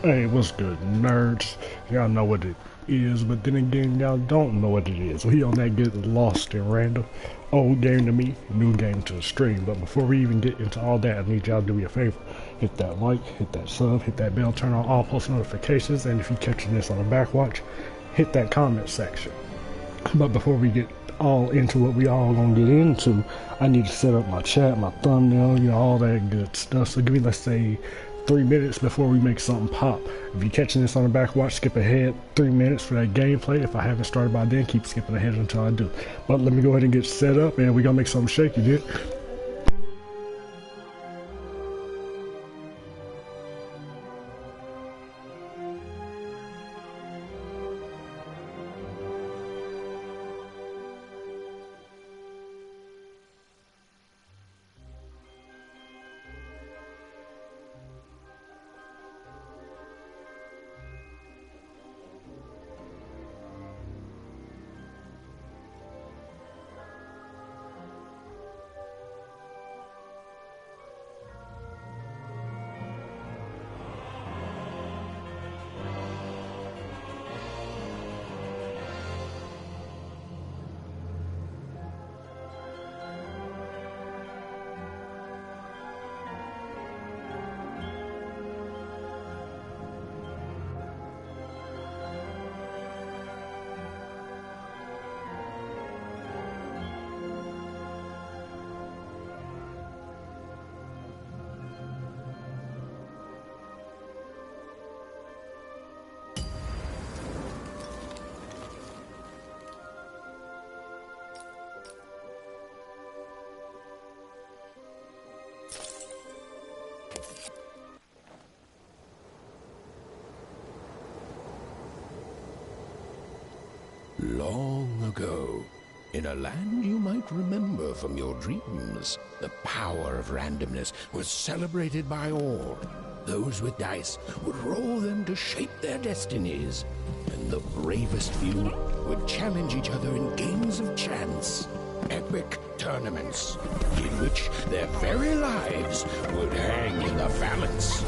Hey, what's good, nerds? Y'all know what it is, but then again, y'all don't know what it is. We on that get lost in random. Old game to me, new game to the stream. But before we even get into all that, I need y'all to do me a favor. Hit that like, hit that sub, hit that bell, turn on all post notifications, and if you're catching this on the backwatch, hit that comment section. But before we get all into what we all gonna get into, I need to set up my chat, my thumbnail, all that good stuff. So give me, let's say, 3 minutes before we make something pop. If you're catching this on the back watch, skip ahead 3 minutes for that gameplay. If I haven't started by then, keep skipping ahead until I do. But let me go ahead and get set up, and we gonna make something shake, you did? Long ago, in a land you might remember from your dreams, the power of randomness was celebrated by all. Those with dice would roll them to shape their destinies, and the bravest few would challenge each other in games of chance. Epic tournaments, in which their very lives would hang in the balance.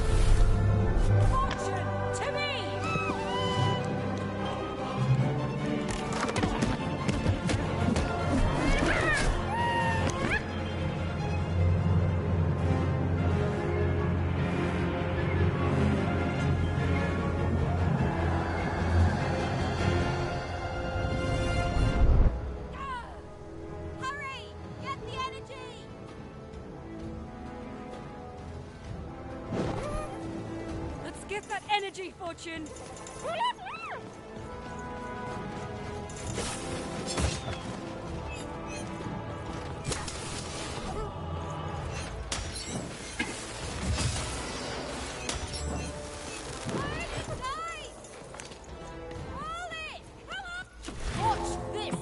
Fortune to me! Hurry! Get the energy! Let's get that energy, Fortune! Nice! Hold it! Come on! Watch this!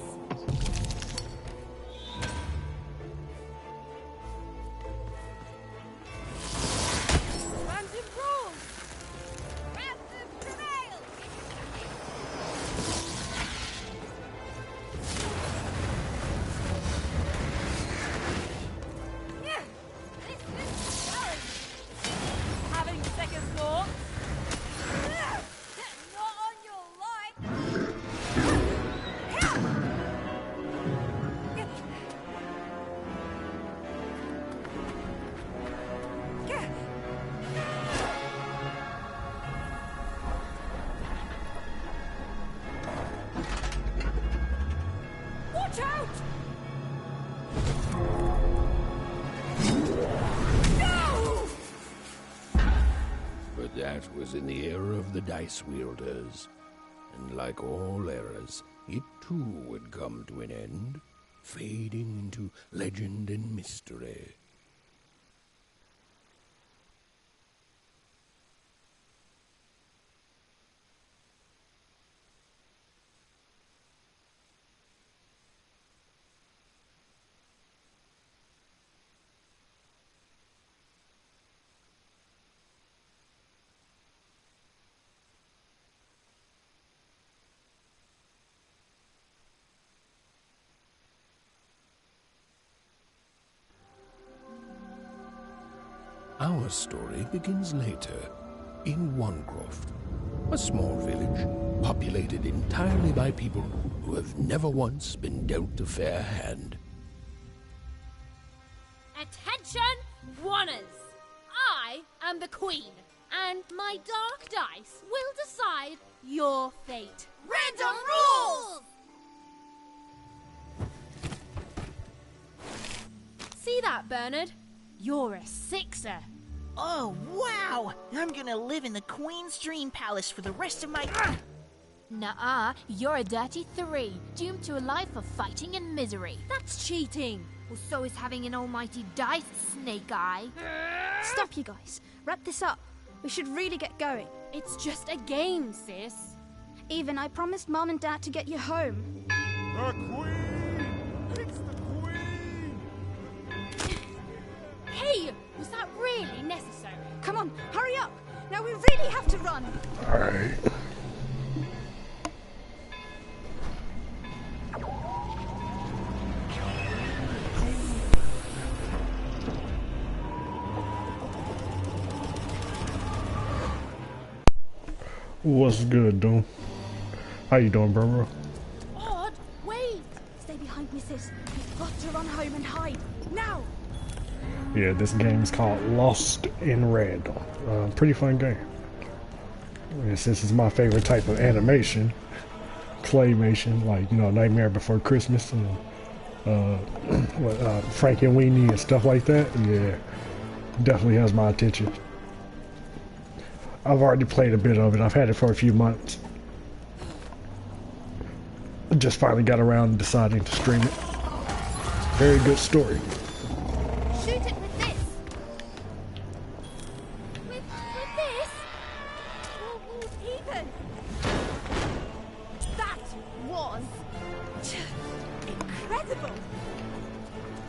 Random rules! Random prevails! Yeah! This is challenge! Having second thoughts? Not on your life! Watch out! No! But that was in the era of the dice wielders. And like all eras, it too would come to an end, fading into legend and mystery. Our story begins later, in Wangroft, a small village populated entirely by people who have never once been dealt a fair hand. Attention, Wanners! I am the Queen, and my dark dice will decide your fate. Random rules! See that, Bernard? You're a 6er. Oh, wow! I'm gonna live in the Queen's Dream Palace for the rest of my... Nuh-uh, you're a dirty 3, doomed to a life of fighting and misery. That's cheating. Well, so is having an almighty dice, Snake Eye. Stop, you guys. Wrap this up. We should really get going. It's just a game, sis. Even I promised Mom and Dad to get you home. The Queen! It's the Queen! Hey, was that really necessary? Come on, hurry up. Now we really have to run. Alright. What's good, dude? How you doing, bro? Odd, wait. Stay behind me, sis. We've got to run home and hide. Now! Yeah, this game is called Lost in Red. Pretty fun game. And since it's my favorite type of animation, claymation, like, you know, Nightmare Before Christmas and Frank and Weenie and stuff like that, yeah, definitely has my attention. I've already played a bit of it. I've had it for a few months. Just finally got around to deciding to stream it. Very good story. Shoot it with this. With this? Oh, Ethan. That was incredible.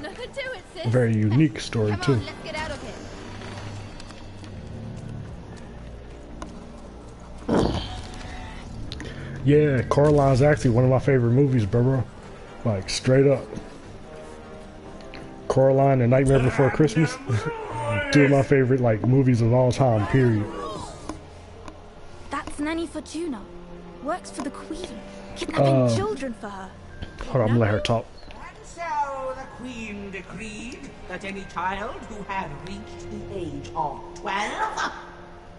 Nothing to it, sis. Very unique story Come too. on, let's get out of here. Yeah, Coraline's actually one of my favorite movies, bro. Like, straight up. Coraline and Nightmare Before Christmas. Two of my favorite, like, movies of all time, period. That's Nanny Fortuna. Works for the Queen. Kidnapping children for her. Hold on, I'm gonna let her talk. And so the Queen decreed that any child who had reached the age of 12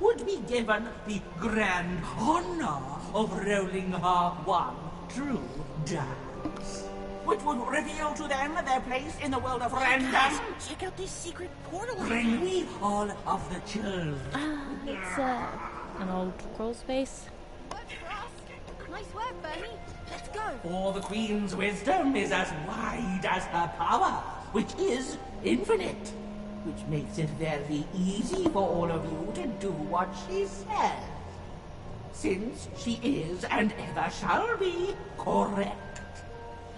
would be given the grand honor of rolling her one true dice, which would reveal to them their place in the world of random. Check out this secret portal. Bring me all of the children. It's an old crawl space. Work for us. Nice work, Bernie. Let's go. For the Queen's wisdom is as wide as her power, which is infinite, which makes it very easy for all of you to do what she says, since she is and ever shall be correct.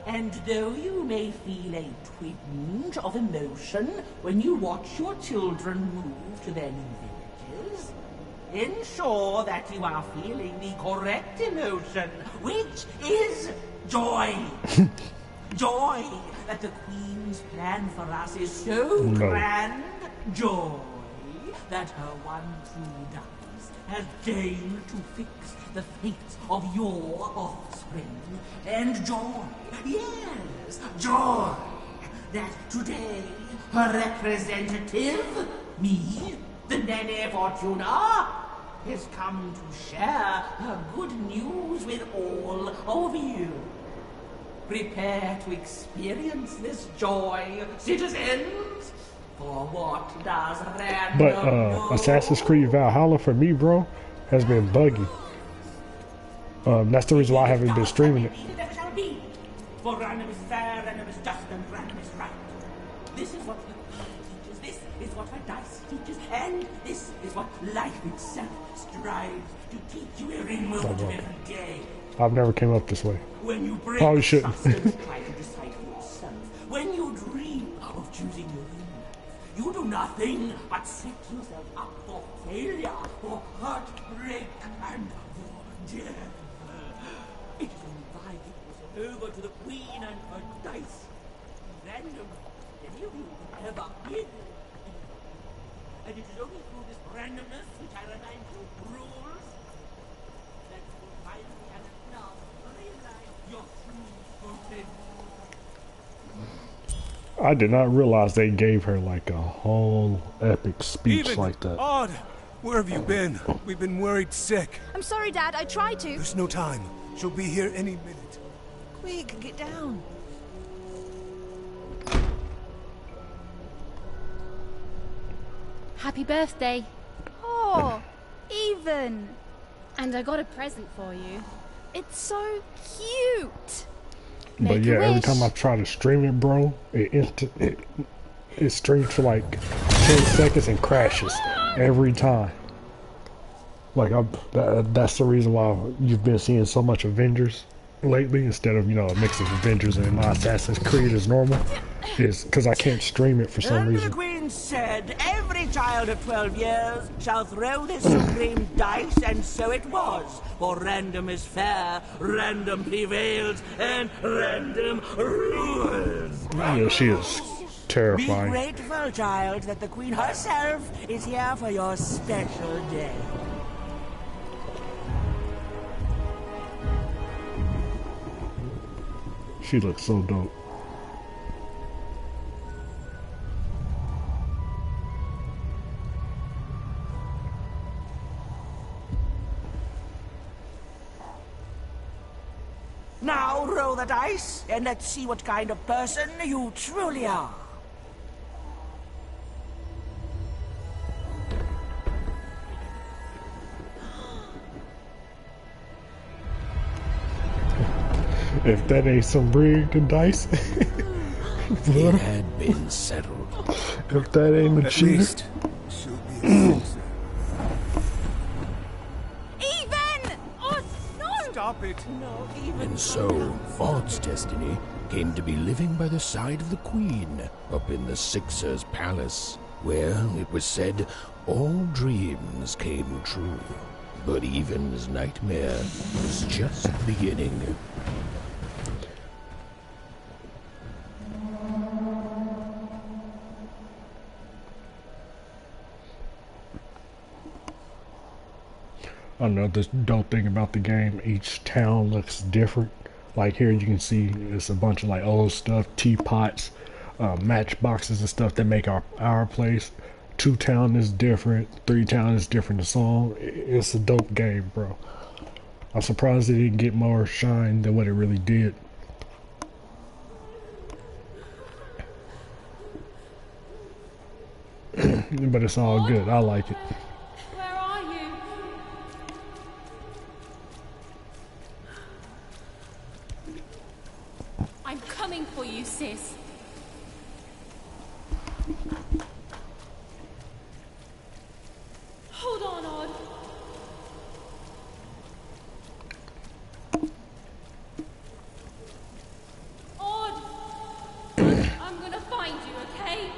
And though you may feel a twinge of emotion when you watch your children move to their new villages, ensure that you are feeling the correct emotion, which is joy. Joy that the Queen's plan for us is so grand. Joy that her one true dice has deigned to fix the fate of your offspring. And joy, yes, joy, that today her representative, me, the Nene Fortuna, has come to share her good news with all of you. Prepare to experience this joy, citizens, for what does random But know? Assassin's Creed Valhalla for me, bro, has been buggy. That's the reason why I haven't been streaming it. Never shall be. For random is fair, random is just, and random is right. This is what the Queen teaches, this is what her dice teaches, and this is what life itself strives to teach you every moment of every day. I've never came up this way. When you break Probably shouldn't. substance, try to decide for yourself. When you dream of choosing your own life, you do nothing but set yourself up for failure, for heartbreak, and for death. It is only by giving yourself over to the Queen and her dice, random, any of you could ever win. And it is only through this randomness which I remind you rules that you will finally and at last realize your true potential. I did not realize they gave her like a whole epic speech Even, like that. Odd, where have you been? We've been worried sick. I'm sorry, Dad. I tried to. There's no time. She'll be here any minute. Quick, get down. Happy birthday. Oh, even. And I got a present for you. It's so cute. But Make a yeah, every wish. time I try to stream it, bro, it streams for like 10 seconds and crashes every time. Like that's the reason why you've been seeing so much Avengers lately instead of, you know, a mix of Avengers and my Assassin's Creed as normal. Is because I can't stream it for some And the reason. Queen said, every child of 12 years shall throw this supreme dice, and so it was. For random is fair, random prevails, and random rules. Yeah, she is Be terrifying. grateful, child, that the Queen herself is here for your special day. She looks so dope. Now roll the dice, and let's see what kind of person you truly are. If that ain't some rigged dice, It had been settled. if that ain't a At cheater, least, she'll be a success. Even! Oh, no! Stop it. And so, Odd's destiny came to be living by the side of the Queen up in the Sixer's palace, where, it was said, all dreams came true. But Even's nightmare was just beginning. another dope thing about the game, each town looks different. Like here you can see it's a bunch of like old stuff, teapots, matchboxes and stuff that make our place. 2 town is different, 3 town is different. The song, it's a dope game, bro. I'm surprised it didn't get more shine than what it really did. But it's all good. I like it. Where are you? I'm coming for you, sis. Hold on, Odd. Odd! I'm gonna find you, okay?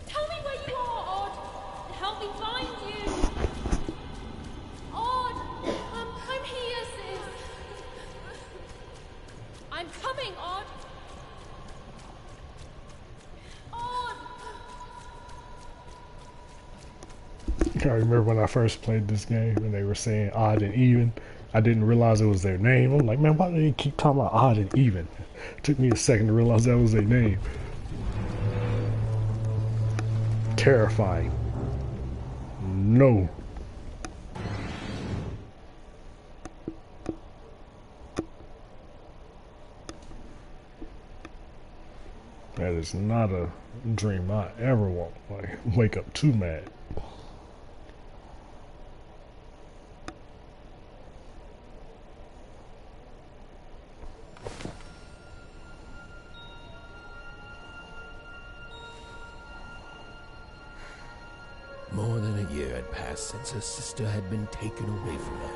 Tell me where you are, Odd. Help me find you. Odd, I'm here, sis. I'm coming, Odd. Odd. I remember when I first played this game and they were saying odd and even. I didn't realize it was their name. I'm like, man, why do they keep talking about odd and even? It took me a second to realize that was their name. Terrifying. No. That is not a dream I ever want. Like, wake up too mad. More than a year had passed since her sister had been taken away from her,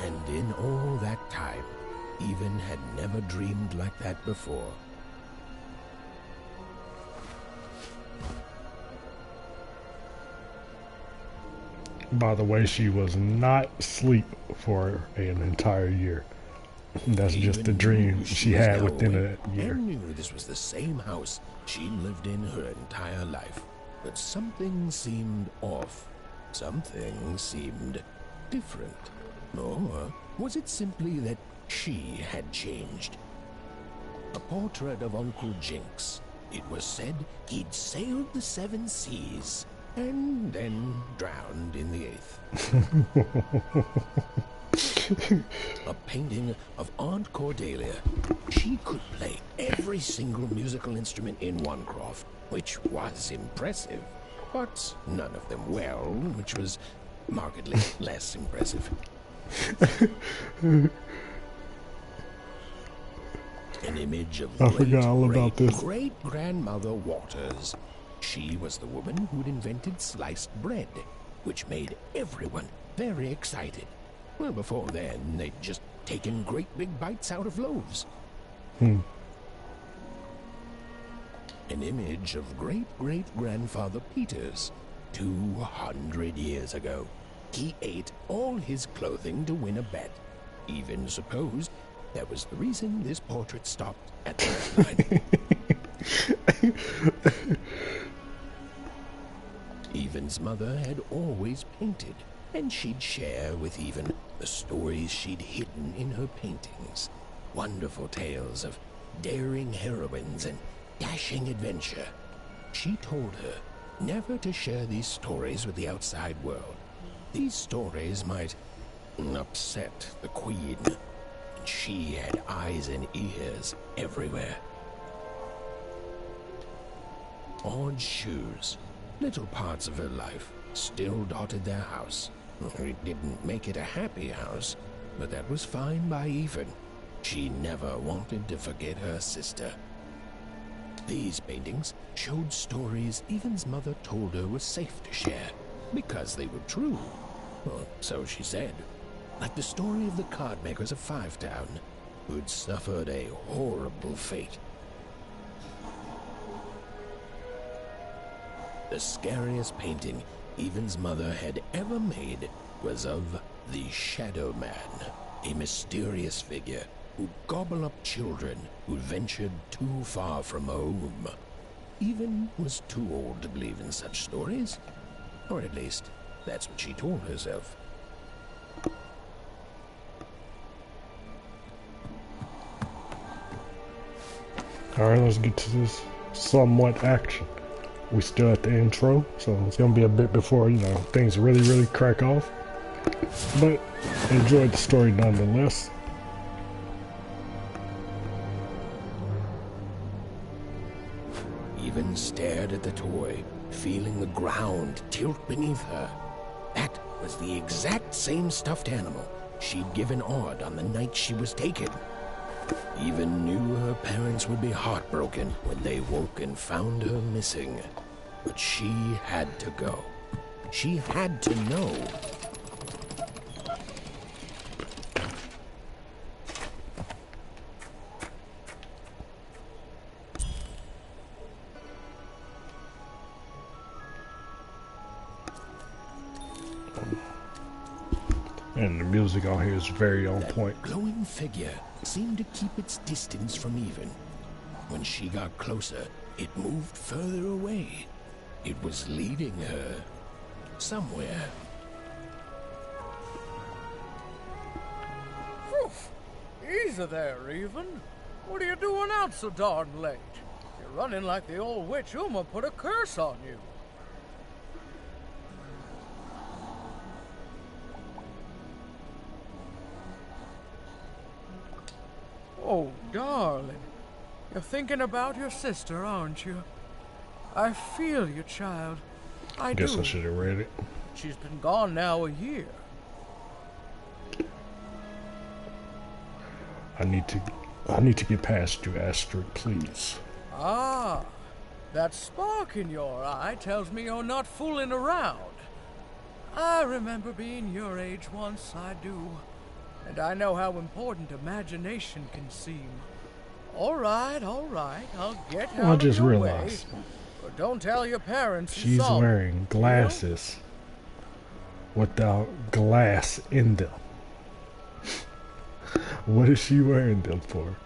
and in all that time, Even had never dreamed like that before. By the way, she was not asleep for an entire year. That's just the Even dream knew she was had now within awake a year. and knew this was the same house she'd lived in her entire life. But something seemed off. Something seemed different. Or was it simply that she had changed? A portrait of Uncle Jinx. It was said he'd sailed the 7 seas and then drowned in the 8th. A painting of Aunt Cordelia. She could play every single musical instrument in Onecroft, which was impressive, but none of them well, which was markedly less impressive. An image of I forgot all about this. great-grandmother Waters. She was the woman who'd invented sliced bread, which made everyone very excited. Well, before then, they'd just taken great big bites out of loaves. An image of great-great-grandfather Peters, 200 years ago. He ate all his clothing to win a bet. Even supposed that was the reason this portrait stopped at the line. Evan's mother had always painted, and she'd share with Evan the stories she'd hidden in her paintings. Wonderful tales of daring heroines and dashing adventure. She told her never to share these stories with the outside world. These stories might upset the Queen. She had eyes and ears everywhere. Odd shoes, little parts of her life, still dotted their house. It didn't make it a happy house, but that was fine by Even. She never wanted to forget her sister. These paintings showed stories Even's mother told her were safe to share, because they were true. Well, so she said. Like the story of the card makers of Five Town, who'd suffered a horrible fate. The scariest painting Even's mother had ever made was of the Shadow Man, a mysterious figure who'd gobble up children who'd ventured too far from home. Even was too old to believe in such stories, or at least that's what she told herself. Alright, let's get to this somewhat action. We still at the intro, so it's gonna be a bit before, things really crack off. But enjoyed the story nonetheless. Even stared at the toy, feeling the ground tilt beneath her. That was the exact same stuffed animal she'd given Odd on the night she was taken. Even knew her parents would be heartbroken when they woke and found her missing. But she had to go. She had to know. And the music on here is very on That point. glowing figure seemed to keep its distance from Even. When she got closer, it moved further away. It was leading her somewhere. Easy there, Even. What are you doing out so darn late? You're running like the old witch Uma put a curse on you. Oh, darling. You're thinking about your sister, aren't you? I feel you, child. I Guess do. I should have read it. She's been gone now a year. I need to get past you, Astrid, please. Ah, that spark in your eye tells me you're not fooling around. I remember being your age once, I do. And I know how important imagination can seem. All right, I'll get out I just of your realized way. But don't tell your parents you she's saw me, wearing glasses without glass in them. What is she wearing them for?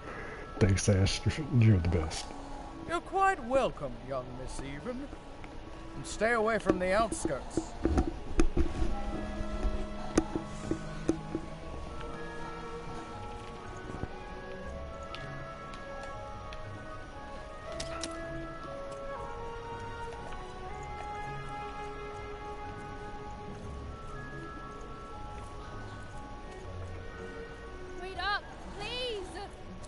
Thanks, Ash. You're the best. You're quite welcome, young Miss Even. And stay away from the outskirts. Wait up, please!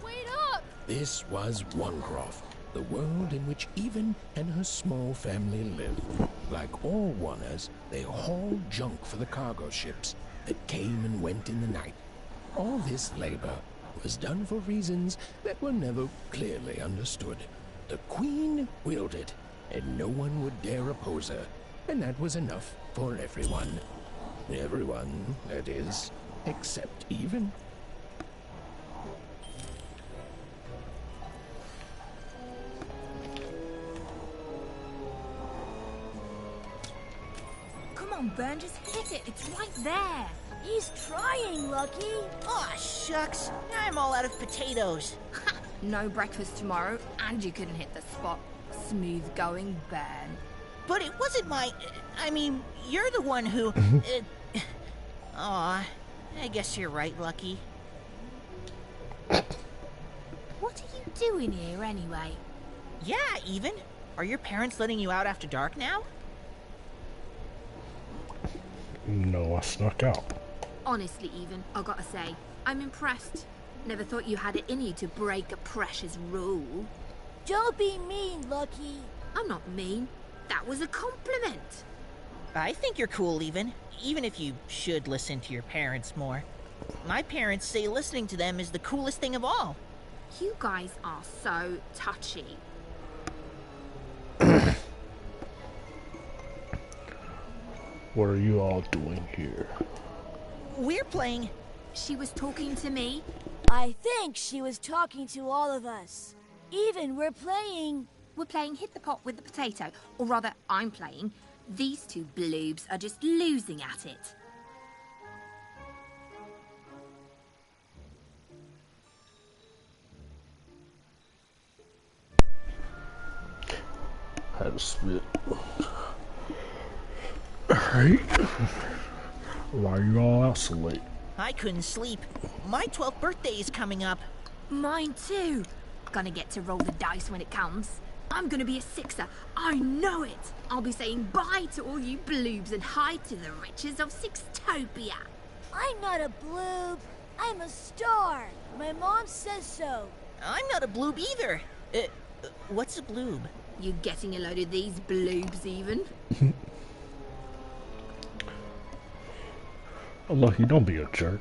Wait up! This was Onecroft, the world in which Even and her small family lived. Like all Wanners, they hauled junk for the cargo ships that came and went in the night. All this labor was done for reasons that were never clearly understood. The Queen willed it, and no one would dare oppose her, and that was enough for everyone. Everyone, that is, except Even. Come on, Ben, just hit it. It's right there. He's trying, Lucky! Aw, shucks. I'm all out of potatoes. No breakfast tomorrow, and you couldn't hit the spot. Smooth going, Ben. But it wasn't my... I mean, you're the one who... Aw, I guess you're right, Lucky. What are you doing here, anyway? Yeah, Even. Are your parents letting you out after dark now? No, I snuck out. Honestly, Even, I gotta say, I'm impressed. Never thought you had it in you to break a precious rule. Don't be mean, Lucky! I'm not mean. That was a compliment. I think you're cool, even if you should listen to your parents more. My parents say listening to them is the coolest thing of all. You guys are so touchy. What are you all doing here? We're playing... She was talking to me. I think she was talking to all of us. Even we're playing... We're playing Hit the Pot with the Potato. Or rather, I'm playing. These two bloobs are just losing at it. Had to spit. Alright. Why are you all out so late? I couldn't sleep. My 12th birthday is coming up. Mine too. Gonna get to roll the dice when it comes. I'm gonna be a sixer. I know it. I'll be saying bye to all you bloobs and hi to the riches of Sixtopia. I'm not a bloob. I'm a star. My mom says so. I'm not a bloob either. What's a bloob? You getting a load of these bloobs, Even? Oh, Lucky, don't be a jerk.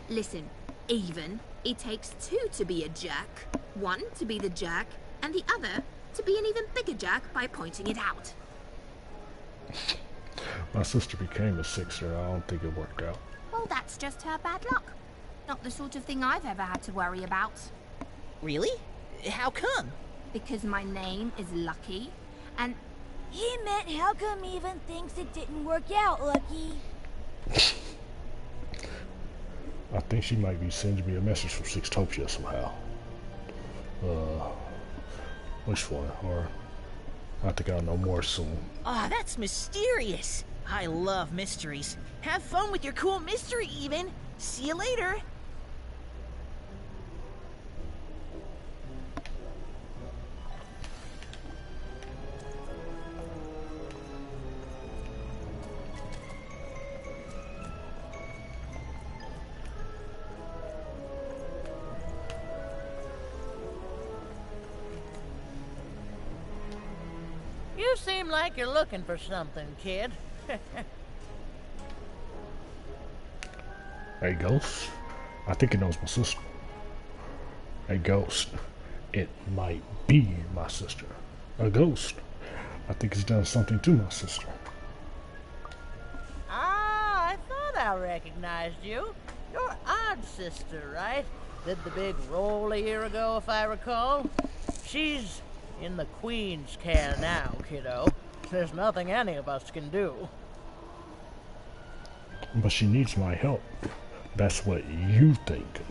Listen, Even, it takes two to be a jerk. One to be the jerk, and the other to be an even bigger jerk by pointing it out. My sister became a sixer. I don't think it worked out. Well, that's just her bad luck. Not the sort of thing I've ever had to worry about. Really? How come? Because my name is Lucky, and... He meant how come Even thinks it didn't work out, Lucky? I think she might be sending me a message from Sixtopia somehow. Which one? Or I think I'll know more soon. Ah, that's mysterious. I love mysteries. Have fun with your cool mystery, Even. See you later. You seem like you're looking for something, kid. Hey, Ghost. I think it knows my sister. Hey, Ghost. It might be my sister. A ghost. I think it's done something to my sister. Ah, I thought I recognized you. Your odd sister, right? Did the big roll a year ago, if I recall. She's in the Queen's care now, kiddo. There's nothing any of us can do. But she needs my help. That's what you think.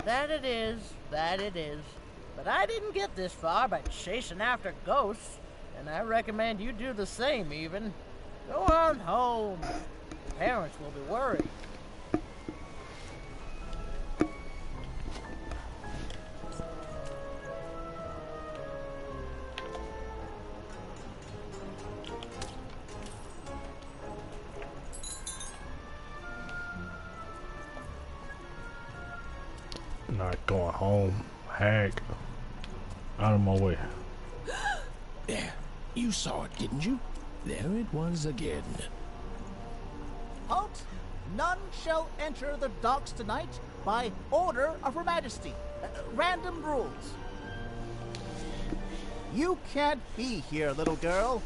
That it is, that it is. But I didn't get this far by chasing after ghosts, and I recommend you do the same, even. Go on home. Parents will be worried. Not going home. Hag. Out of my way. There. You saw it, didn't you? There it was again. Halt! None shall enter the docks tonight by order of Her Majesty. Random rules. You can't be here, little girl.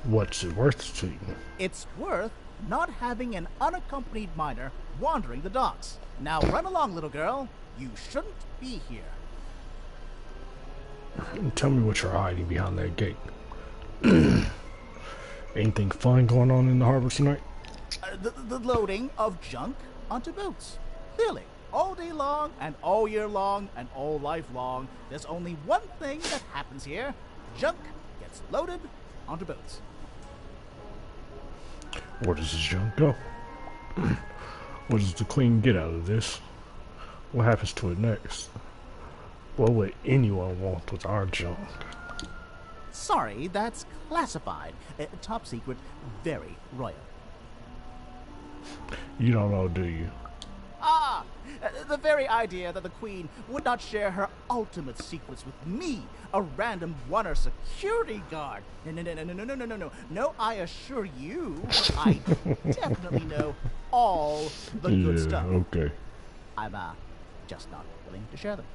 What's it worth to you? It's worth not having an unaccompanied minor wandering the docks. Now run along, little girl. You shouldn't be here. Tell me what you're hiding behind that gate. Anything fun going on in the harbor tonight? The loading of junk onto boats. Clearly, all day long and all year long and all life long, there's only one thing that happens here. Junk gets loaded onto boats. Where does this junk go? What does the Queen get out of this? What happens to it next? What would anyone want with our junk? Sorry, that's classified. Top secret, very royal. You don't know, do you? Ah! The very idea that the Queen would not share her ultimate secrets with me, a random Oneer security guard. No. No, I assure you, I definitely know all the good stuff. Okay. I'm, just not willing to share them.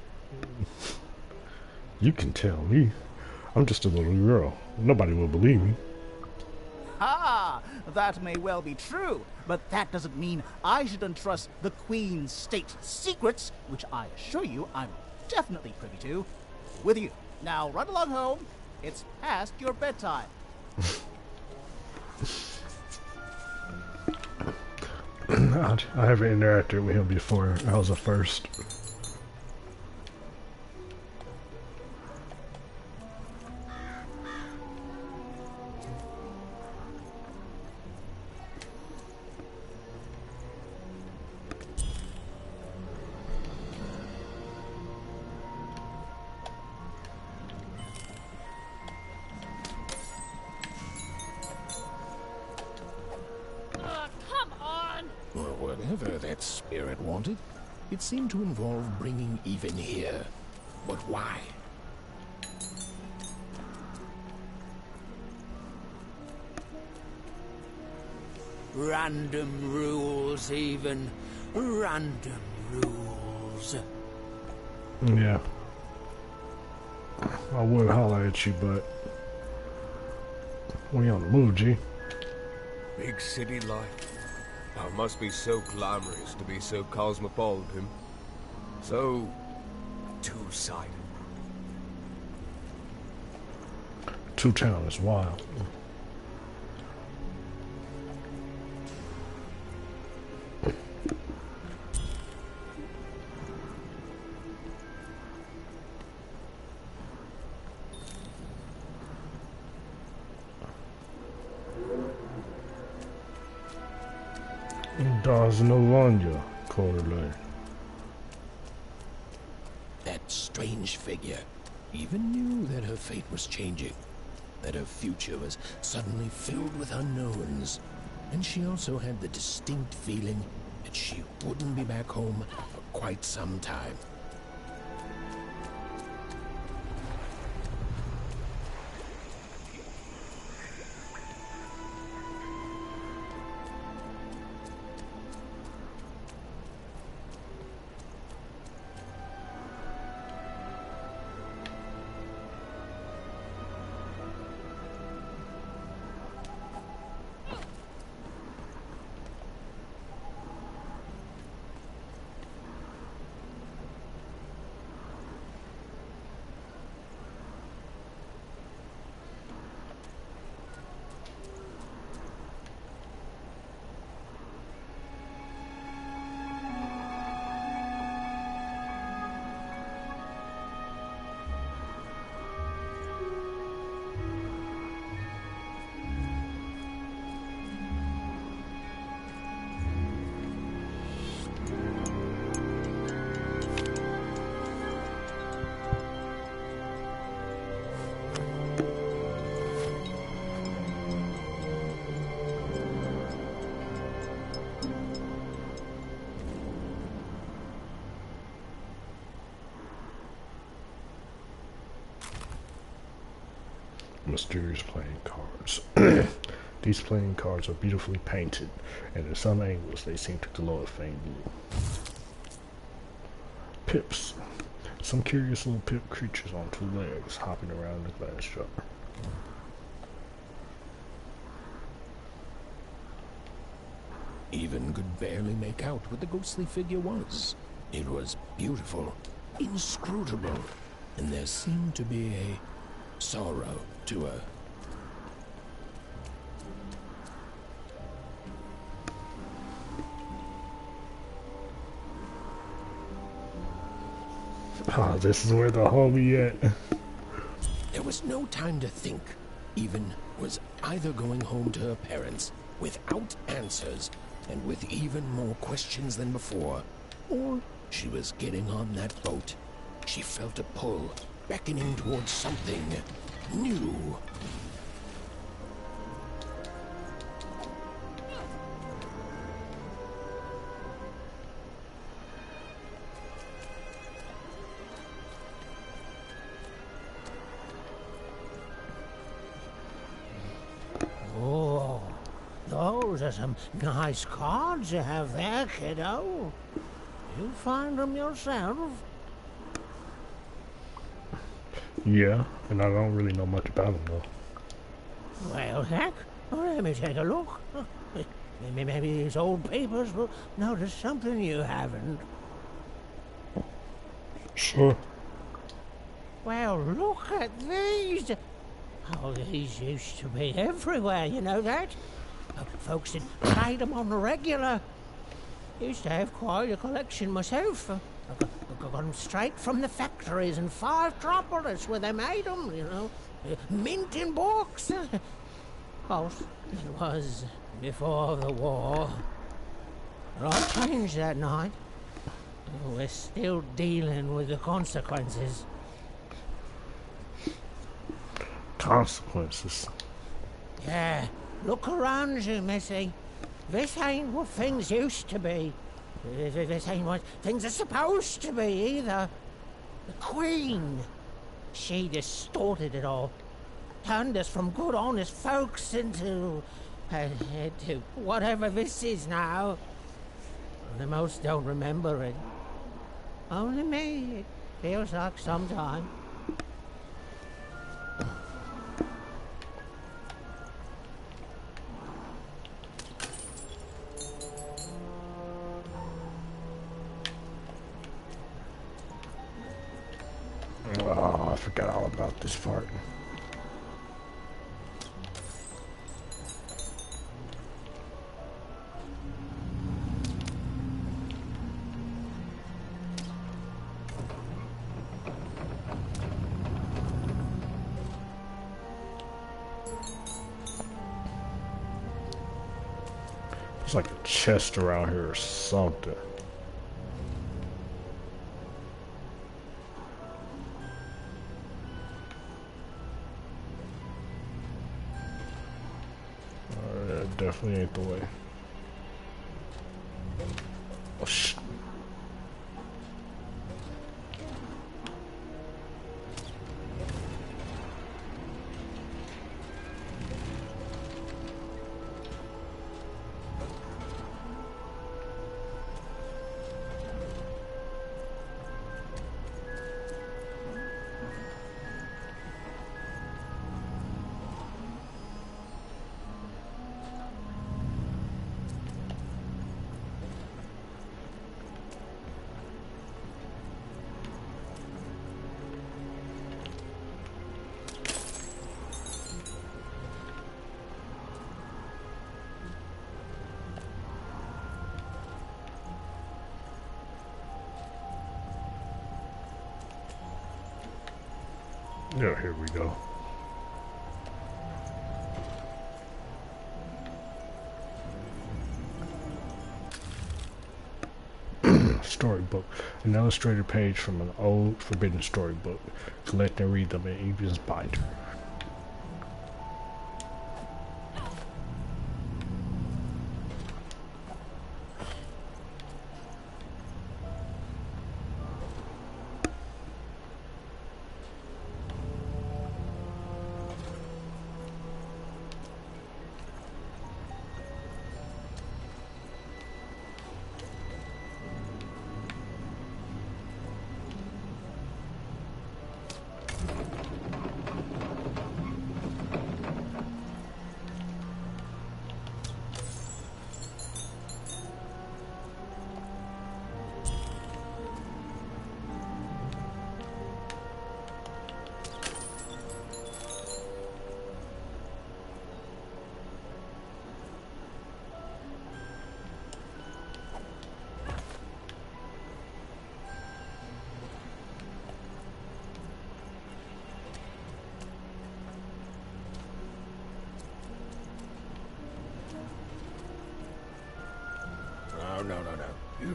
You can tell me. I'm just a little girl. Nobody will believe me. Ah, that may well be true, but that doesn't mean I should entrust the Queen's state secrets, which I assure you I'm definitely privy to, with you. Now run along home. It's past your bedtime. I haven't interacted with him before. I was a first. Whatever that spirit wanted, it seemed to involve bringing even here. But why? Random rules, even. Random rules. Yeah. I would holler at you, but we on the move, G. Big city life. Oh, it must be so glamorous to be so cosmopolitan. So two-sided. Two-Town is wild. There's no longer correlate. That strange figure even knew that her fate was changing, that her future was suddenly filled with unknowns, and she also had the distinct feeling that she wouldn't be back home for quite some time. Mysterious playing cards. These playing cards are beautifully painted, and in some angles they seem to glow a faint blue. Pips. Some curious little pip creatures on two legs, hopping around the glass jar. Even could barely make out what the ghostly figure was. It was beautiful, inscrutable, and there seemed to be a sorrow to her. Ah, this is where the homie at. There was no time to think. Even was either going home to her parents without answers and with even more questions than before, or she was getting on that boat. She felt a pull, beckoning towards something new. Oh, those are some nice cards you have there, kiddo. You find them yourself? Yeah, and I don't really know much about him though. Well, heck, let me take a look. Maybe these old papers will notice something you haven't. Sure. Well, look at these. Oh, these used to be everywhere, you know that? Folks would trade them on the regular. Used to have quite a collection myself. I got them straight from the factories in 5 Tropolis where they made them, you know. Mint in books. Of course, it was before the war. But I changed that night. We're still dealing with the consequences. Consequences. Yeah, look around you, Missy. This ain't what things used to be. This ain't what things are supposed to be, either. The Queen, she distorted it all. Turned us from good, honest folks into whatever this is now. The most don't remember it. Only me, it feels like sometime. Oh, I forgot all about this part. There's like a chest around here or something. Definitely ain't the way. Oh, shit. Yeah, here we go. Storybook. An illustrated page from an old forbidden storybook. Collect and read them in Even's binder.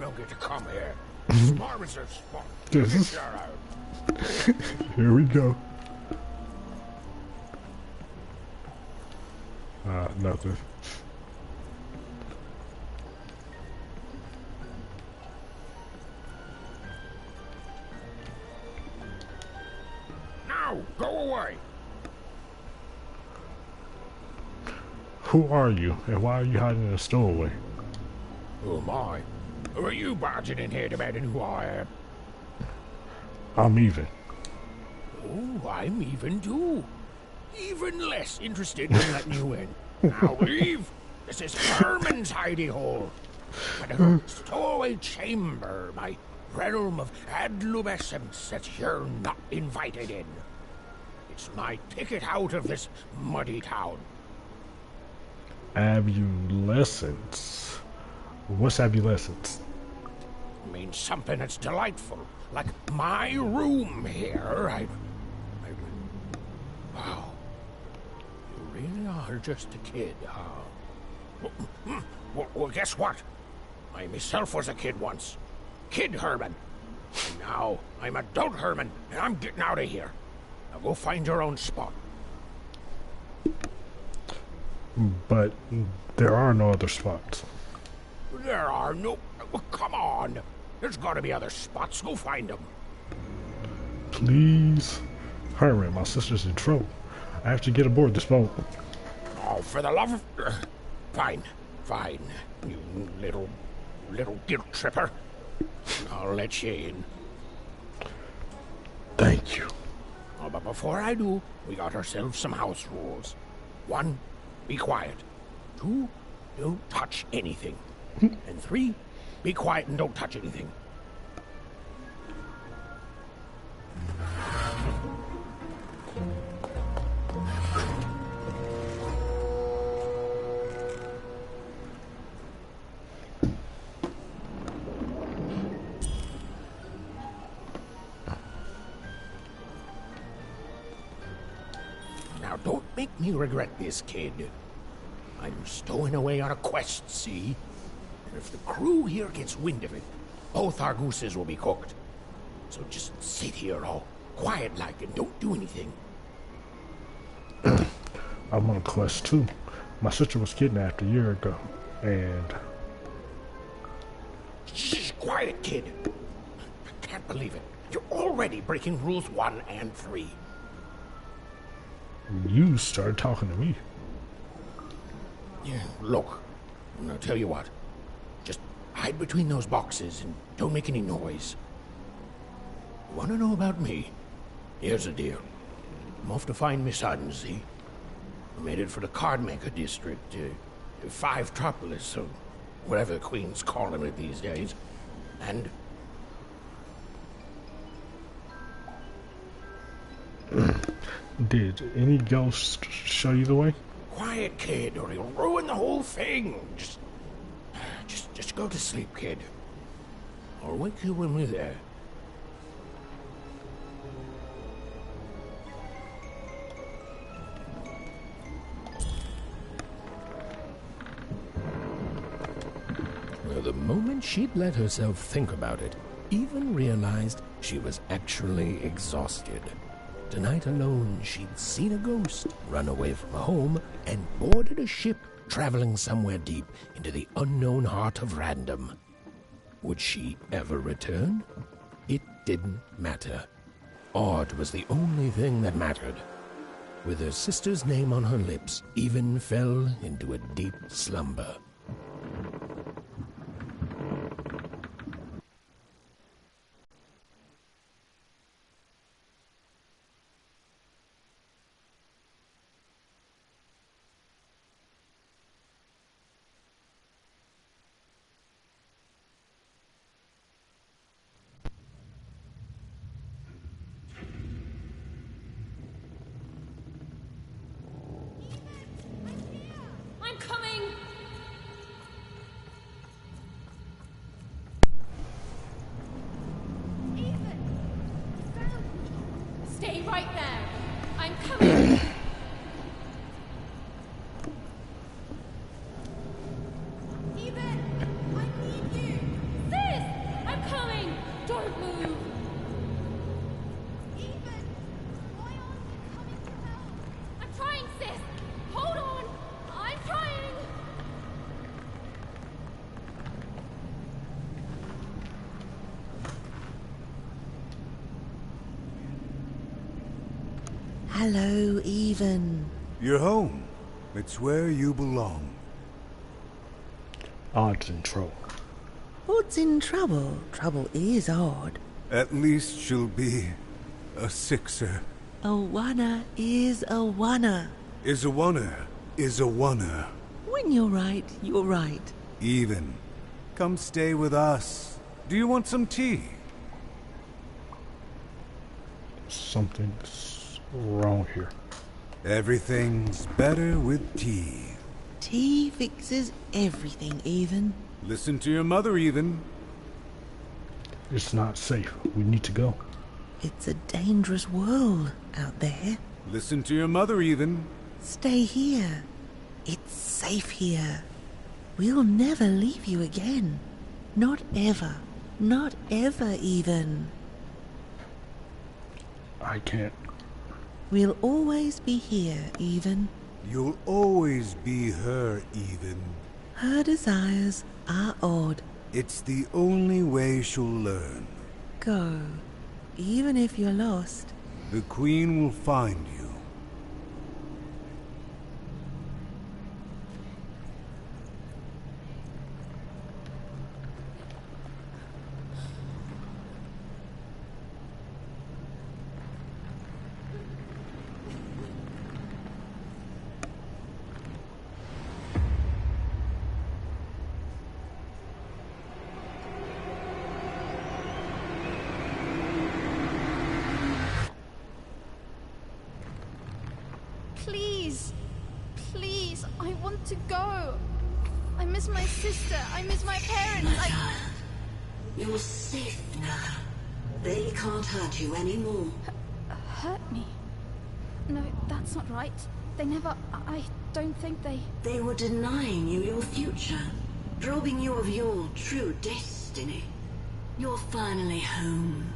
don't get to come here. Smart as a spot. This is... Here we go. Nothing. Now, go away. Who are you, and why are you hiding in a stowaway? Who am I? Who are you barging in here demanding who I am? I'm even. Oh, I'm even too. Even less interested in letting you in. Now leave. This is Herman's hidey hole. My stowaway chamber, my realm of adolescence that you're not invited in. It's my ticket out of this muddy town. Adolescence? What's adolescence? It means something that's delightful, like my room here. Wow. You really are just a kid, huh? Well, guess what? I myself was a kid once. Kid Herman. And now I'm adult Herman, and I'm getting out of here. Now go find your own spot. But there are no other spots. There are no... Well, come on. There's got to be other spots. Go find them. Please. Herman, my sister's in trouble. I have to get aboard this boat. Oh, for the love of... Fine. Fine. You little guilt tripper. I'll let you in. Thank you. Oh, but before I do, we got ourselves some house rules. 1, be quiet. 2, don't touch anything. And 3, be quiet and don't touch anything. Now don't make me regret this, kid. I'm stowing away on a quest, see? And if the crew here gets wind of it, both our gooses will be cooked. So just sit here all quiet-like and don't do anything. I'm on a quest too. My sister was kidnapped a year ago, and... Shh, quiet, kid. I can't believe it. You're already breaking rules 1 and 3. You started talking to me. Yeah, look, I'll tell you what. Just hide between those boxes and don't make any noise. You want to know about me? Here's the deal. I'm off to find my son, see? I'm headed for the Cardmaker district, 5 Tropolis, or whatever the Queen's calling it these days. And... Did any ghost show you the way? Quiet, kid, or he'll ruin the whole thing. Just go to sleep, kid. I'll wake you when we're there. Well, the moment she'd let herself think about it, even realized she was actually exhausted. Tonight alone, she'd seen a ghost, run away from home, and boarded a ship traveling somewhere deep into the unknown heart of random. Would she ever return? It didn't matter. Odd was the only thing that mattered. With her sister's name on her lips, Even fell into a deep slumber. I'm coming! Stay right there. I'm coming. Even, I need you. Sis! Hello, Even. You're home. It's where you belong. Odd's in trouble. Odd's in trouble. Trouble is odd. At least she'll be a sixer. A wanna is a wanna. Is a wanna. Is a wanna. When you're right, you're right. Even. Come stay with us. Do you want some tea? Something's wrong here. Everything's better with tea. Tea fixes everything, Even. Listen to your mother, Even. It's not safe. We need to go. It's a dangerous world out there. Listen to your mother, Even. Stay here. It's safe here. We'll never leave you again. Not ever. Not ever, Even. I can't. We'll always be here, Even. You'll always be her, Even. Her desires are odd. It's the only way she'll learn. Go. Even if you're lost. The Queen will find you. Please. Please, I want to go. I miss my sister. I miss my parents. You're safe now. They can't hurt you anymore. Hurt me? No, that's not right. They never... I don't think they... They were denying you your future, robbing you of your true destiny. You're finally home.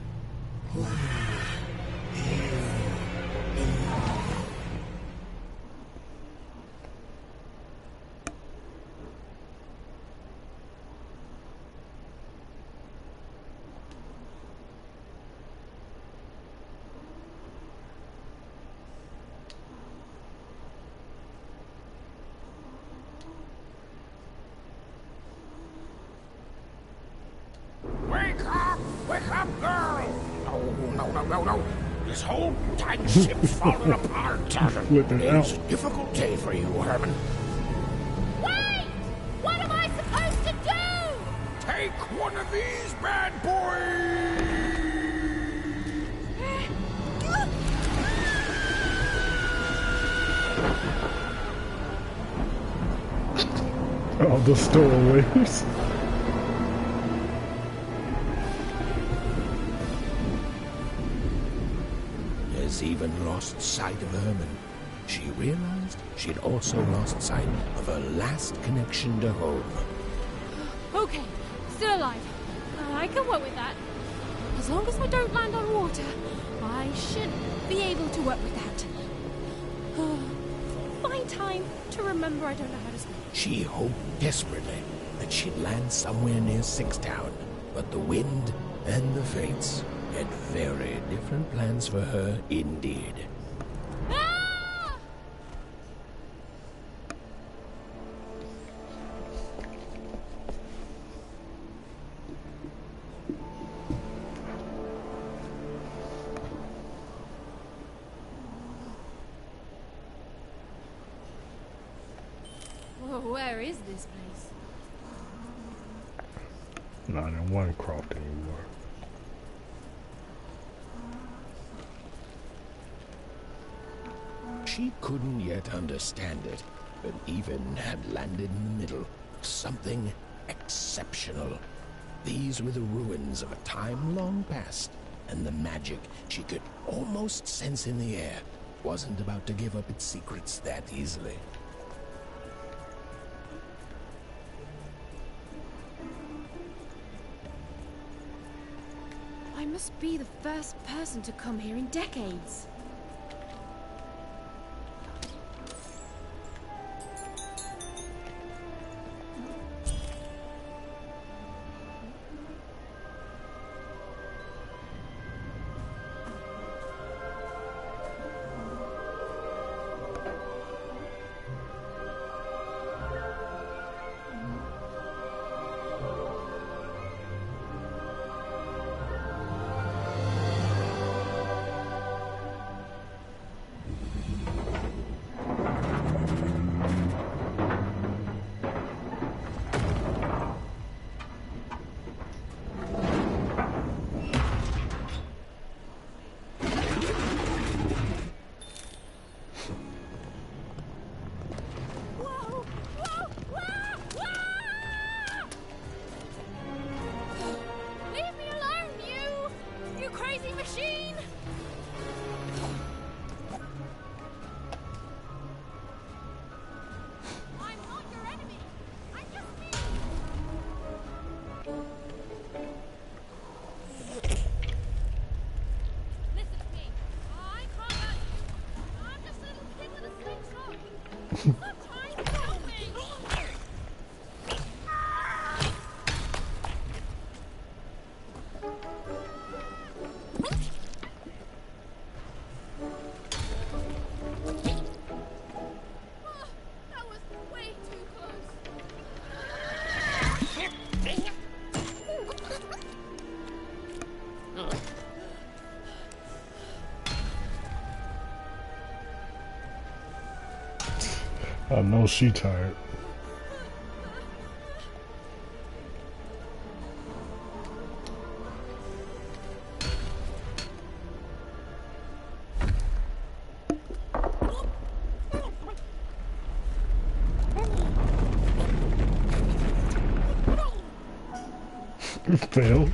Wake up, girl! No. This whole dang ship's falling apart. It's a difficult day for you, Herman. Wait! What am I supposed to do? Take one of these bad boys! Oh, the stowaways. Has even lost sight of Herman. She realized she'd also lost sight of her last connection to home. Okay, still alive. I can work with that. As long as I don't land on water, I should be able to work with that. Find time to remember I don't know how to swim. She hoped desperately that she'd land somewhere near Sixtown, but the wind and the fates had very different plans for her indeed. Whoa, where is this place? Not in one croft anymore. She couldn't yet understand it, but Even had landed in the middle of something exceptional. These were the ruins of a time long past, and the magic she could almost sense in the air wasn't about to give up its secrets that easily. I must be the first person to come here in decades. machine! I'm not your enemy. I'm just me. Listen to me. I can't hurt you. I'm just a little kid with a slingshot. Stop trying to kill me. That was way too close. I know she tired. Fail.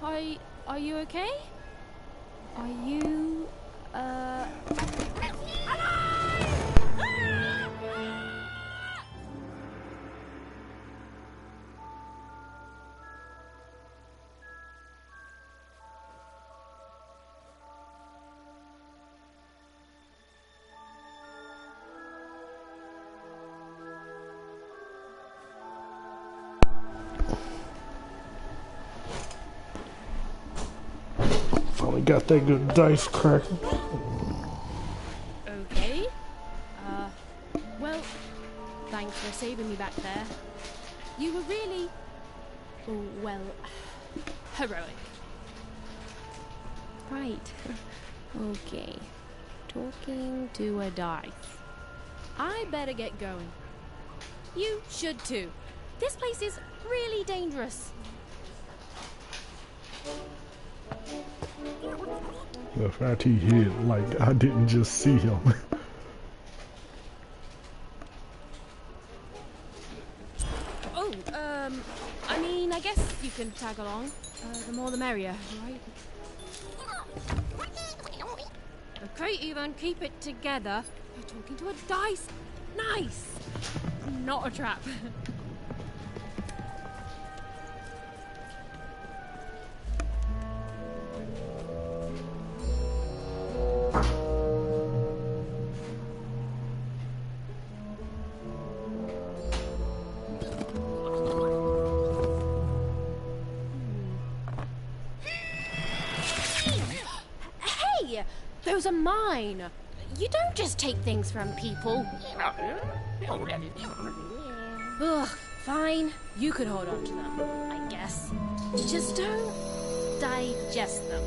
Hey, are you okay? Are you, Finally got that good dice cracking. okay? Well, thanks for saving me back there. You were really, oh, well, heroic. Right. Okay. Talking to a dice. I better get going. You should too. This place is really dangerous. The fact he hid like I didn't just see him. Oh, I mean, I guess you can tag along. The more the merrier, right? Okay, Ethan, keep it together. You're talking to a dice. Nice! Not a trap. Hey! Those are mine! You don't just take things from people. Ugh, fine. You could hold on to them, I guess. Just don't digest them.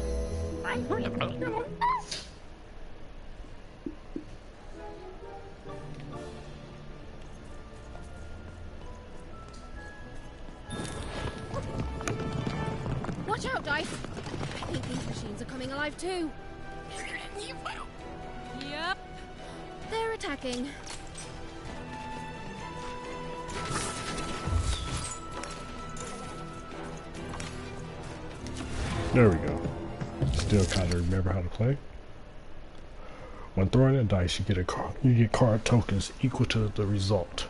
Watch out, Dice! I think these machines are coming alive too. Yep. They're attacking. There we go. Still kind of remember how to play. When throwing a dice, you get card tokens equal to the result.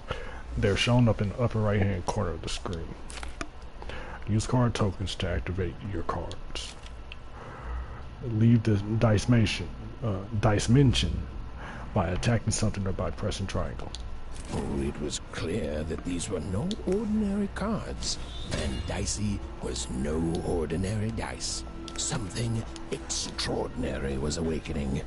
They're shown up in the upper right hand corner of the screen. Use card tokens to activate your cards. Leave the dice mention by attacking something or by pressing triangle. Oh, it was clear that these were no ordinary cards, and Dicey was no ordinary dice. Something extraordinary was awakening.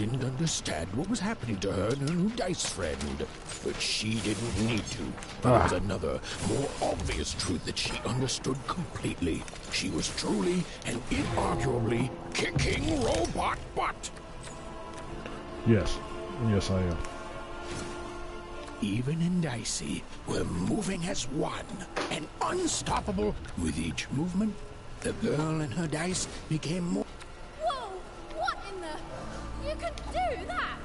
didn't understand what was happening to her and her new dice friend, but she didn't need to. There was another, more obvious truth that she understood completely. She was truly and inarguably kicking robot butt. Yes. Yes, I am. Even in Dicey, we're moving as one and unstoppable. With each movement, the girl and her dice became more... Whoa! What in the... You can do that!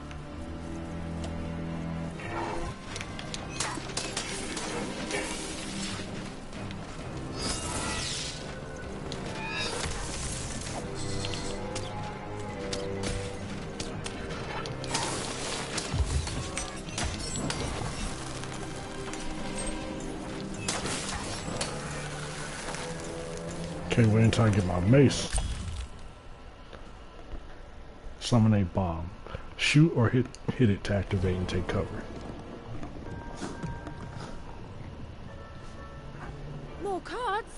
Can't wait until I get my mace. Summon a bomb. Shoot or hit it to activate and take cover. More cards?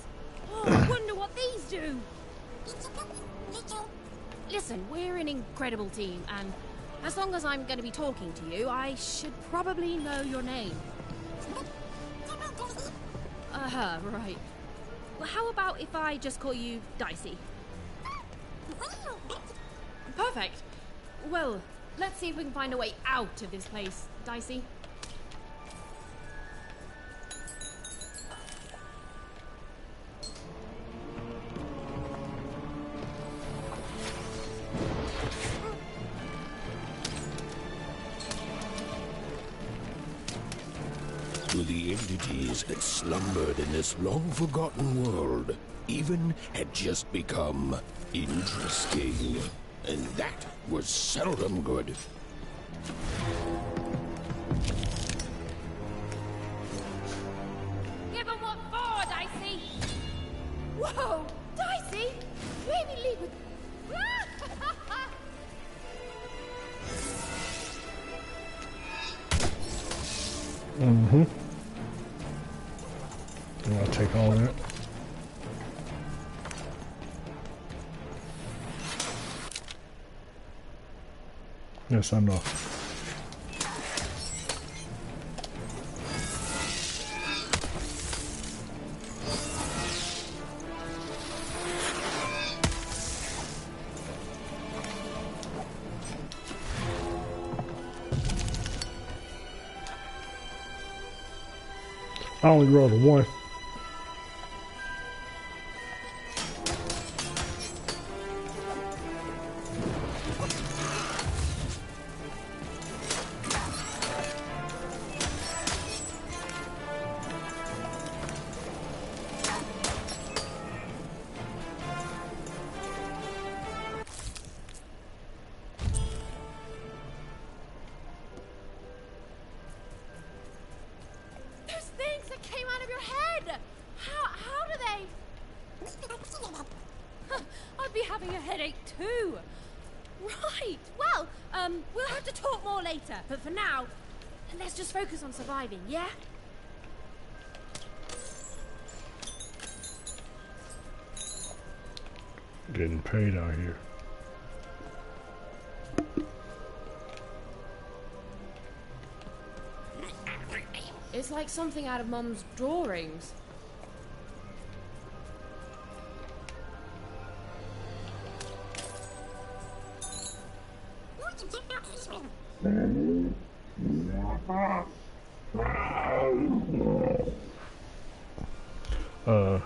Oh, I wonder what these do. Listen, we're an incredible team, and as long as I'm going to be talking to you, I should probably know your name. Right. Well, how about if I just call you Dicey? Perfect. Well, let's see if we can find a way out of this place, Dicey. To the entities that slumbered in this long-forgotten world, even had just become interesting. And that was seldom good. Give 'em what for, Dicey! Whoa! Dicey! You made me leave with... Mm-hmm. I'll take all that. Yes, I know. I only rolled a 1. There's things that came out of your head! How do they... I'd be having a headache too. Right, well, we'll have to talk more later. But for now, let's just focus on surviving, yeah? Getting paid out here. It's like something out of Mum's drawings.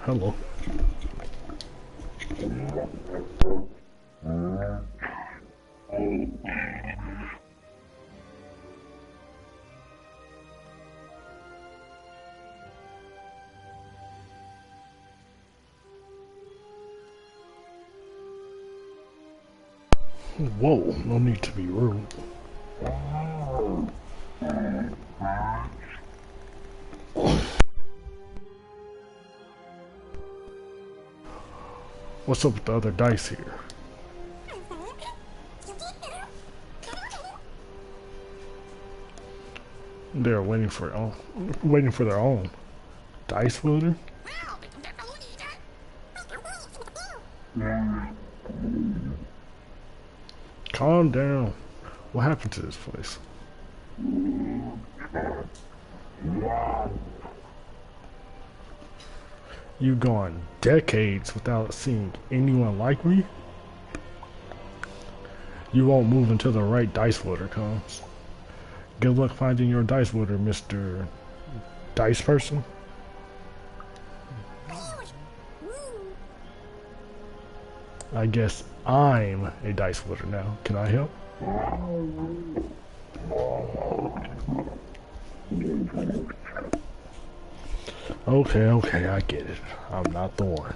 Hello. Whoa, no need to be rude. What's up with the other dice here? They're waiting for their own dice footer. Calm down. What happened to this place? You gone decades without seeing anyone like me? You won't move until the right dice water comes. Good luck finding your dice water, Mr. Dice Person. I guess I'm a dice water now. Can I help? Okay, I get it. I'm not the one.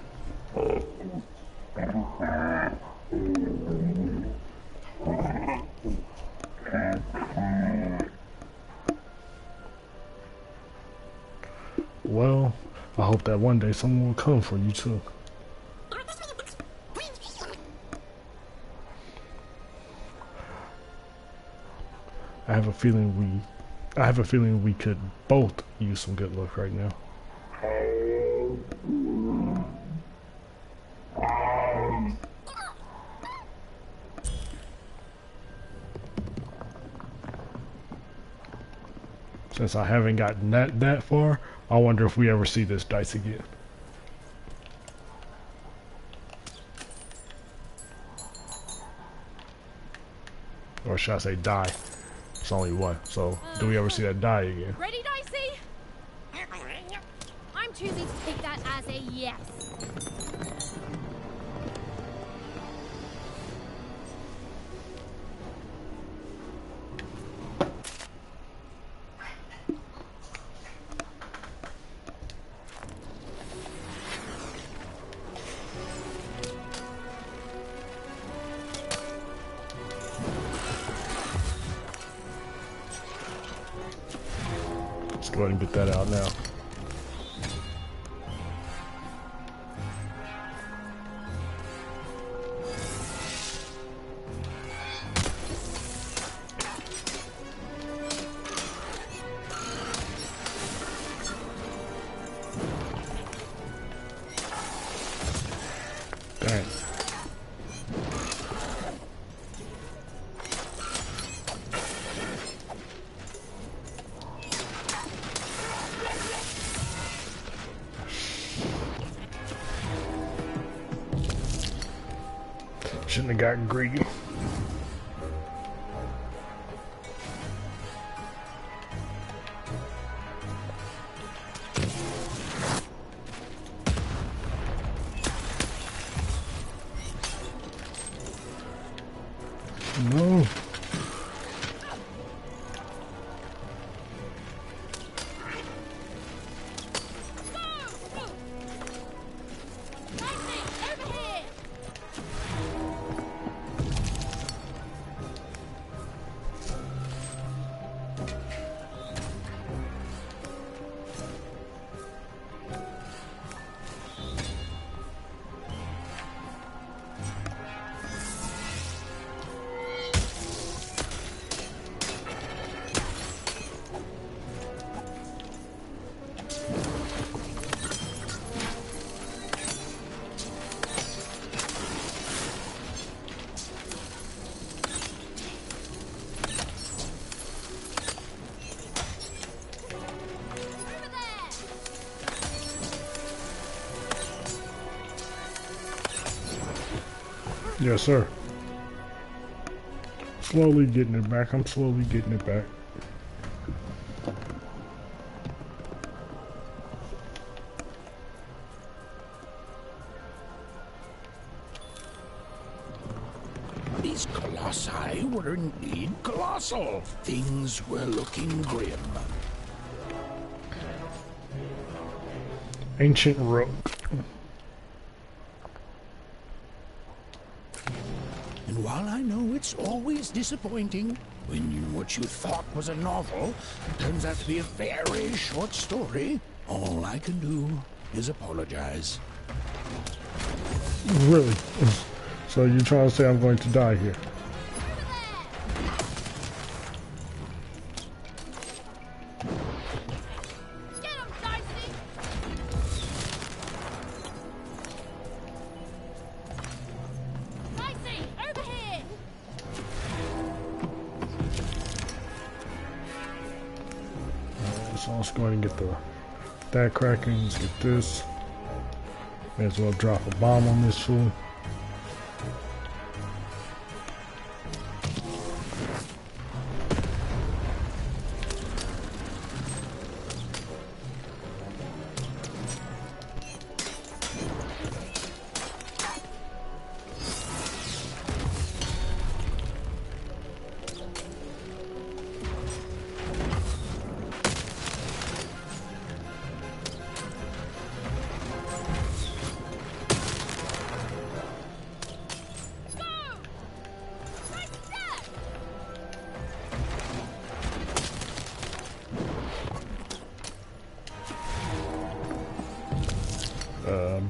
Well, I hope that one day someone will come for you too. I have a feeling we could both use some good luck right now. Since I haven't gotten that far, I wonder if we ever see this dice again. Or should I say die? It's only one, so do we ever see that die again? Ready, Dicey? I'm choosing to take that as a yes. Let's go ahead and get that out now. Dang. Shouldn't have gotten greedy. No. Yes, sir. Slowly getting it back. I'm slowly getting it back. These colossi were indeed colossal. Things were looking grim. Ancient road. And while I know it's always disappointing when what you thought was a novel turns out to be a very short story, all I can do is apologize. Really? So you're trying to say I'm going to die here? So let's go ahead and get that cracking. Let's get this. May as well drop a bomb on this fool.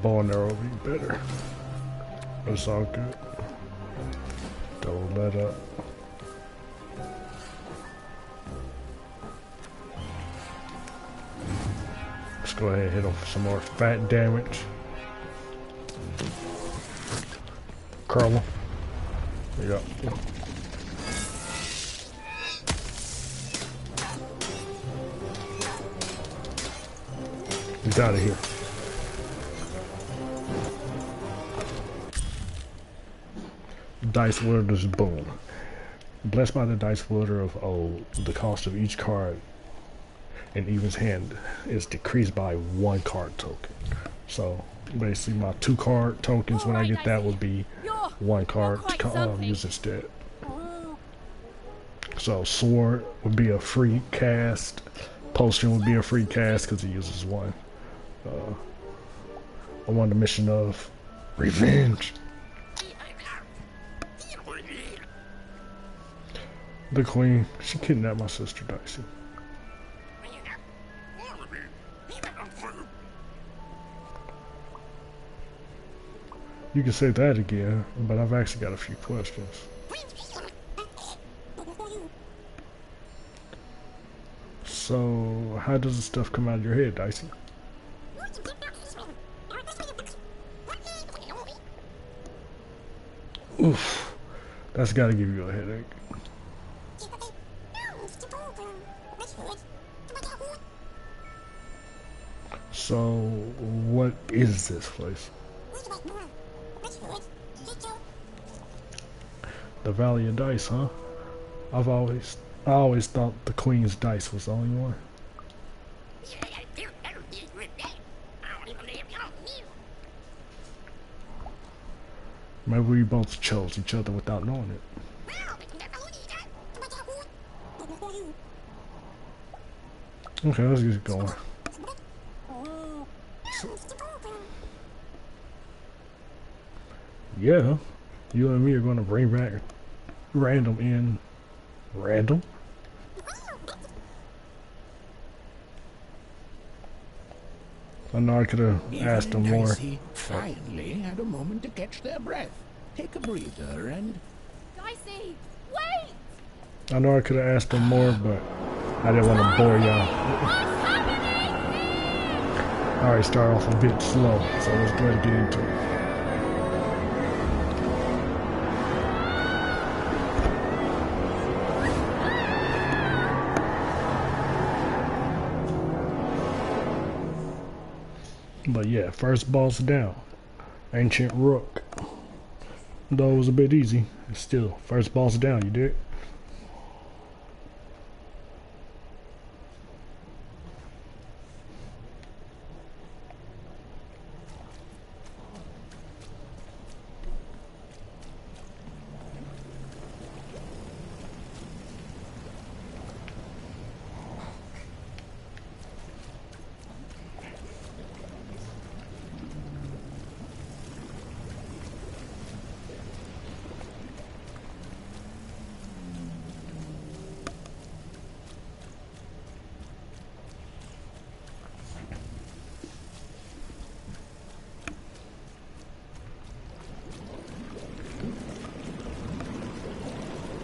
Bow and arrow would be better. It's all good. Double that up. Let's go ahead and hit him for some more fat damage. Curl him. There you go. He's out of here. Dice wielders, boom. Blessed by the dice wielder of old, the cost of each card in Even's hand is decreased by 1 card token. So basically my 2 card tokens when I get that would be 1 card to use instead. So sword would be a free cast. Potion would be a free cast because he uses 1. I'm on the mission of revenge. The queen, she kidnapped my sister Dicey. You can say that again, but I've actually got a few questions. So, how does the stuff come out of your head, Dicey? Oof, that's gotta give you a headache. So, what is this place? The Valley of Dice, huh? I always thought the Queen's Dice was the only one. Maybe we both chose each other without knowing it. Okay, let's get going. Yeah, you and me are gonna bring back random in random. I know I could have asked them more. Dicey finally had a moment to catch their breath, take a breather, and Dicey, wait! I know I could have asked them more, but I didn't want to bore y'all. Alright, start off a bit slow, so let's go ahead and get into it. But yeah, first boss down. Ancient Rook. Though it was a bit easy, it's still first boss down, you did.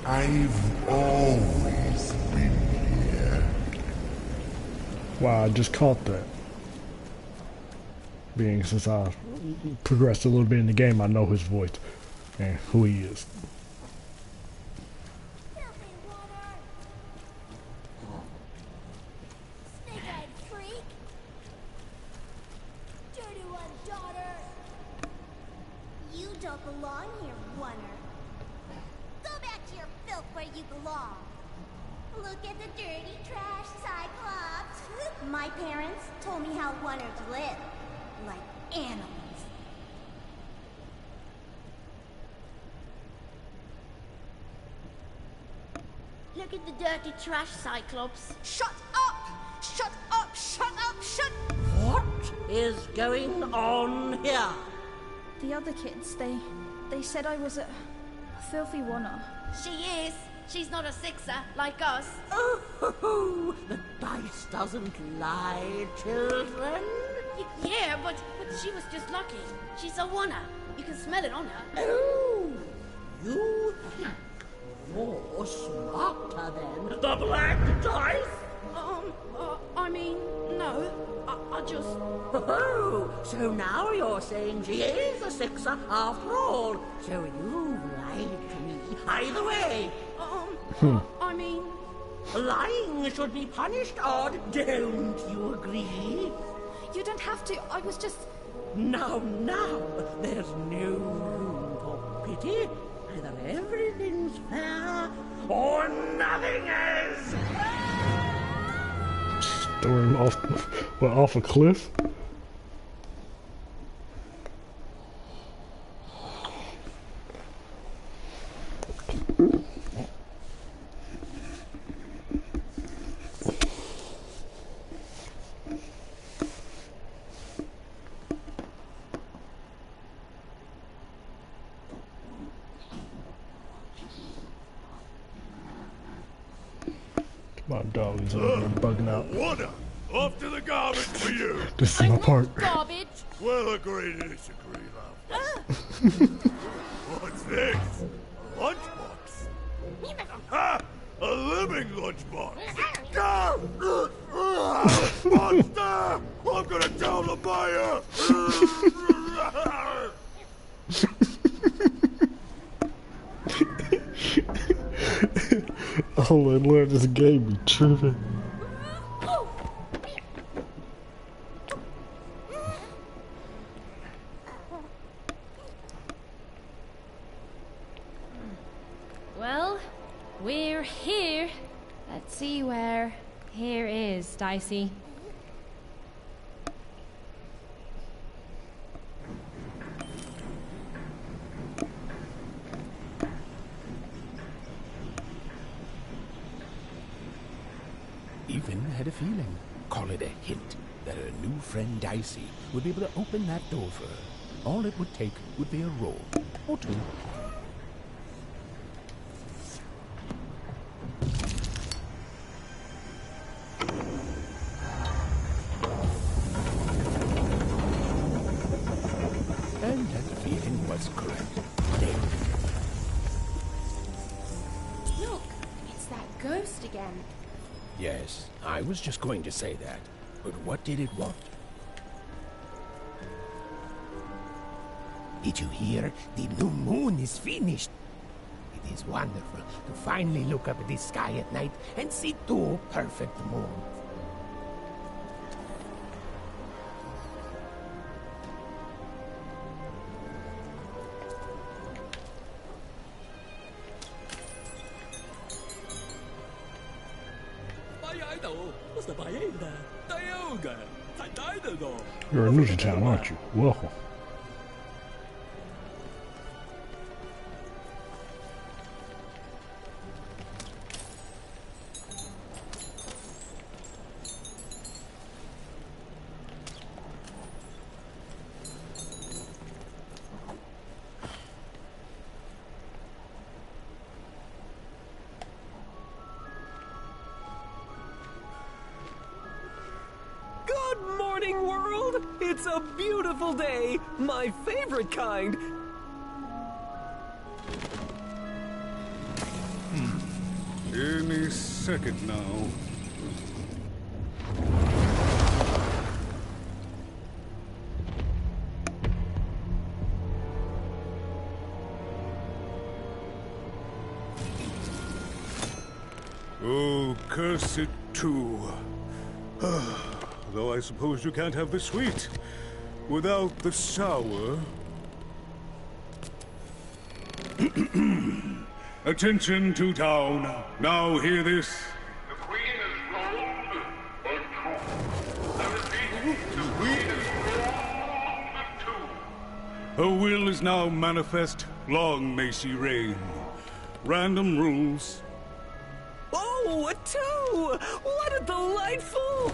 I've always been here. Wow, I just caught that. Being since I progressed a little bit in the game, I know his voice and who he is. don't belong here, Oner. Go back to your filth where you belong. Look at the dirty trash, Cyclops. My parents told me how Oners live. Like animals. Look at the dirty trash, Cyclops. Shut up! Shut up! Shut up! Shut... What is going on here? The other kids, they said I was a filthy Oner. She is. She's not a sixer, like us. Oh, the dice doesn't lie, children. Yeah, but she was just lucky. She's a Oner. You can smell it on her. Oh, you think you're smarter than the black dice? I mean, no. I just... Oh, so now you're saying she is a sixer after all. So you've lied to me. Either way. I mean... Lying should be punished, Odd. Don't you agree? You don't have to. I was just... Now, there's no room for pity. Either everything's fair or nothing is. Throw him off a cliff? My dog is over there bugging out. Water! Off to the garbage for you! This is my part. Garbage. We'll agree to disagree, love. What's this? A lunchbox? Ha! A living lunchbox! Monster! I'm gonna tell the buyer! Oh my lord, this game be tripping. Well, we're here. Let's see where here is, Dicey. Even had a feeling, call it a hint, that her new friend Dicey would be able to open that door for her. All it would take would be a roll or two. And that feeling was correct. There. Look, it's that ghost again. Yes, I was just going to say that. But what did it want? Did you hear? The new moon is finished. It is wonderful to finally look up at the sky at night and see two perfect moons. You're new to town, aren't you? Welcome. Good morning, world! It's a beautiful day! My favorite kind! Any second now. Oh, curse it too. Though I suppose you can't have the sweet without the sour. Attention to town. Now hear this. Her will is now manifest. Long may she reign. Random rules. Oh, a 2! What a delightful...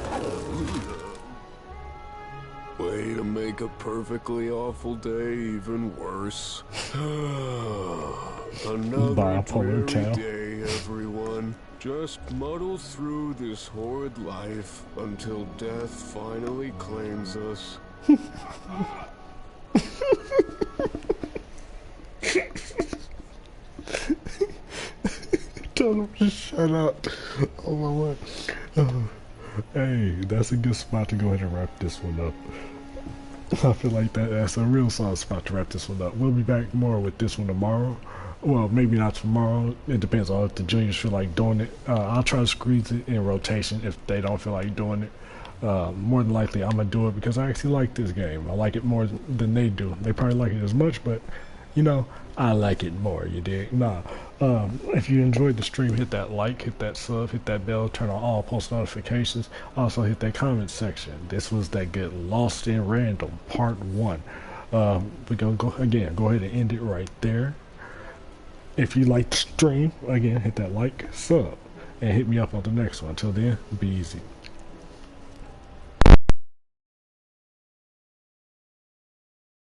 Way to make a perfectly awful day even worse. Another Bipolar dreary tale. day, everyone. Just muddle through this horrid life until death finally claims us. Tell him to shut up. Oh my word. Hey, that's a good spot to go ahead and wrap this one up. I feel like that's a real solid spot to wrap this one up. We'll be back more with this one tomorrow. Well, maybe not tomorrow. It depends on if the juniors feel like doing it. I'll try to squeeze it in rotation if they don't feel like doing it. More than likely, I'm going to do it because I actually like this game. I like it more than they do. They probably like it as much, but, you know, I like it more, you dig? Nah. If you enjoyed the stream, hit that like, hit that sub, hit that bell, turn on all post notifications. Also hit that comment section. This was that Get Lost in Random Part 1. We're going to go ahead and end it right there. If you like the stream, again, hit that like, sub, and hit me up on the next one. Until then, be easy.